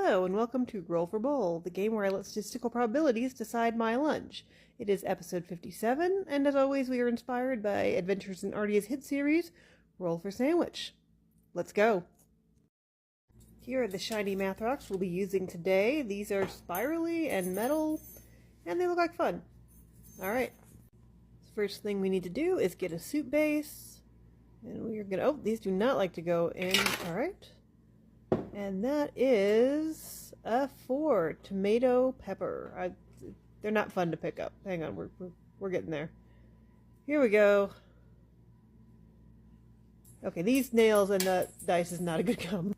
Hello, and welcome to Roll for Bowl, the game where I let statistical probabilities decide my lunch. It is episode 57, and as always, we are inspired by Adventures in Ardia's hit series, Roll for Sandwich. Let's go! Here are the shiny math rocks we'll be using today. These are spirally and metal, and they look like fun. Alright, first thing we need to do is get a soup base, and we are gonna, oh, these do not like to go in, alright. And that is a 4 tomato pepper. They're not fun to pick up. Hang on, we're getting there. Here we go. Okay, these nails and the dice is not a good combo.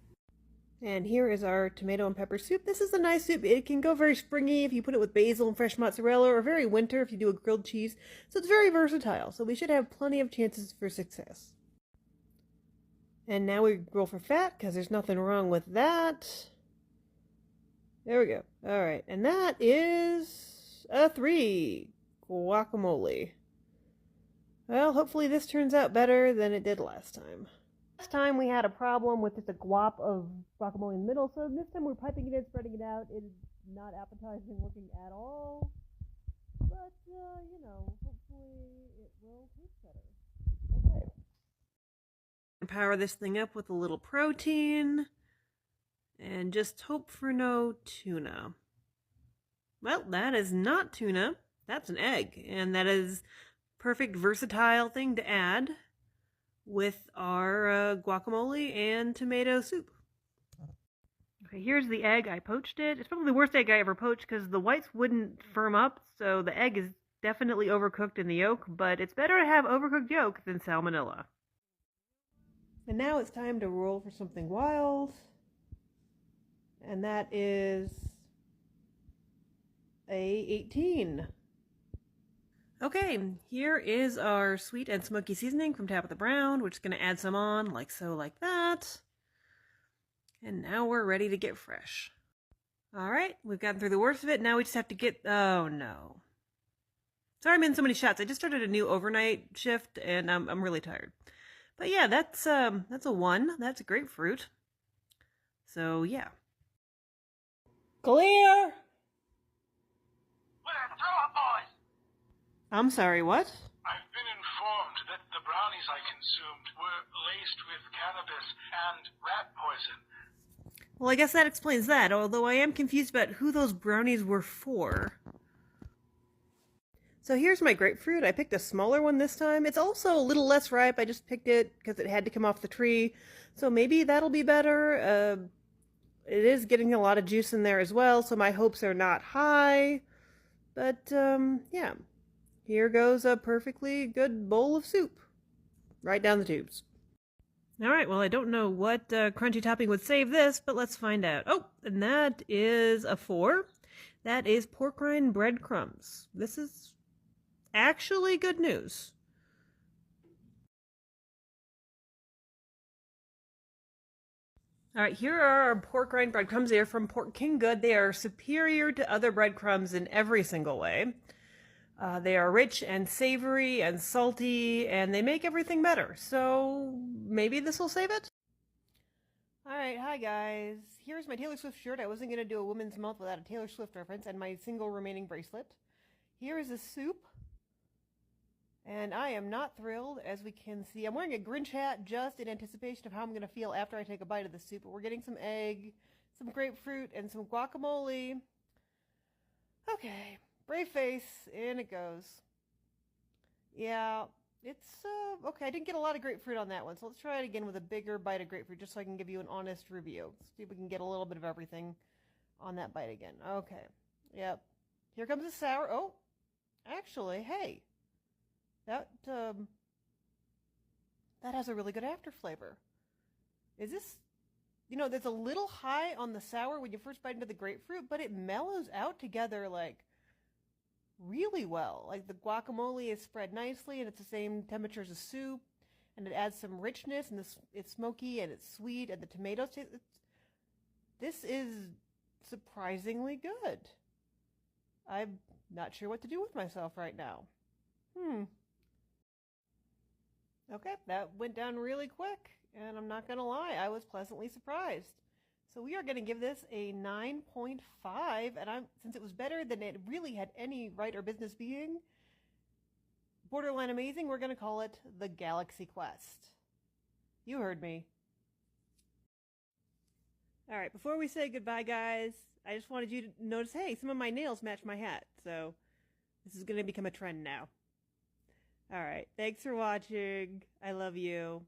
And here is our tomato and pepper soup. This is a nice soup. It can go very springy if you put it with basil and fresh mozzarella, or very winter if you do a grilled cheese. So it's very versatile. So we should have plenty of chances for success. And now we roll for fat, because there's nothing wrong with that. There we go. Alright, and that is a 3. Guacamole. Well, hopefully this turns out better than it did last time. Last time we had a problem with just a glop of guacamole in the middle, so this time we're piping it in, spreading it out. It is not appetizing looking at all. But, you know, hopefully it will taste better. Okay. Power this thing up with a little protein and just hope for no tuna. Well, that is not tuna. That's an egg, and that is perfect versatile thing to add with our guacamole and tomato soup. Okay, here's the egg. I poached it. It's probably the worst egg I ever poached because the whites wouldn't firm up, so the egg is definitely overcooked in the yolk, but it's better to have overcooked yolk than salmonella. And now it's time to roll for something wild. And that is a 18. Okay, here is our sweet and smoky seasoning from Tabitha Brown. We're just going to add some on, like so, like that. And now we're ready to get fresh. Alright, we've gotten through the worst of it. Now we just have to get... Oh, no. Sorry I'm in so many shots. I just started a new overnight shift, and I'm really tired. But yeah, that's a 1. That's a grapefruit. So yeah. Clear! Well, throw up, boys! I'm sorry, what? I've been informed that the brownies I consumed were laced with cannabis and rat poison. Well, I guess that explains that, although I am confused about who those brownies were for. So here's my grapefruit. I picked a smaller one this time. It's also a little less ripe. I just picked it because it had to come off the tree. So maybe that'll be better. It is getting a lot of juice in there as well, so my hopes are not high. But, yeah. Here goes a perfectly good bowl of soup. Right down the tubes. Alright, well I don't know what crunchy topping would save this, but let's find out. Oh, and that is a 4. That is pork rind breadcrumbs. This is actually good news. Alright, here are our pork rind breadcrumbs. They are from Pork King Good. They are superior to other breadcrumbs in every single way. They are rich and savory and salty, and they make everything better. So maybe this will save it? Alright, hi guys. Here's my Taylor Swift shirt. I wasn't going to do a woman's month without a Taylor Swift reference, and my single remaining bracelet. Here is a soup. And I am not thrilled, as we can see. I'm wearing a Grinch hat just in anticipation of how I'm going to feel after I take a bite of the soup. But we're getting some egg, some grapefruit, and some guacamole. Okay, brave face, in it goes. Yeah, it's, okay, I didn't get a lot of grapefruit on that one. So let's try it again with a bigger bite of grapefruit, just so I can give you an honest review. See if we can get a little bit of everything on that bite again. Okay, yep. Here comes the sour. Oh, actually, hey. That has a really good after flavor. Is this, you know, there's a little high on the sour when you first bite into the grapefruit, but it mellows out together, like, really well. Like, the guacamole is spread nicely, and it's the same temperature as the soup, and it adds some richness, and it's smoky, and it's sweet, and the tomatoes taste, this is surprisingly good. I'm not sure what to do with myself right now. Okay, that went down really quick, and I'm not gonna lie, I was pleasantly surprised. So we are going to give this a 9.5, and since it was better than it really had any right or business being, borderline amazing, we're going to call it the Galaxy Quest. You heard me. Alright, before we say goodbye, guys, I just wanted you to notice, hey, some of my nails match my hat, so this is going to become a trend now. Alright, thanks for watching. I love you.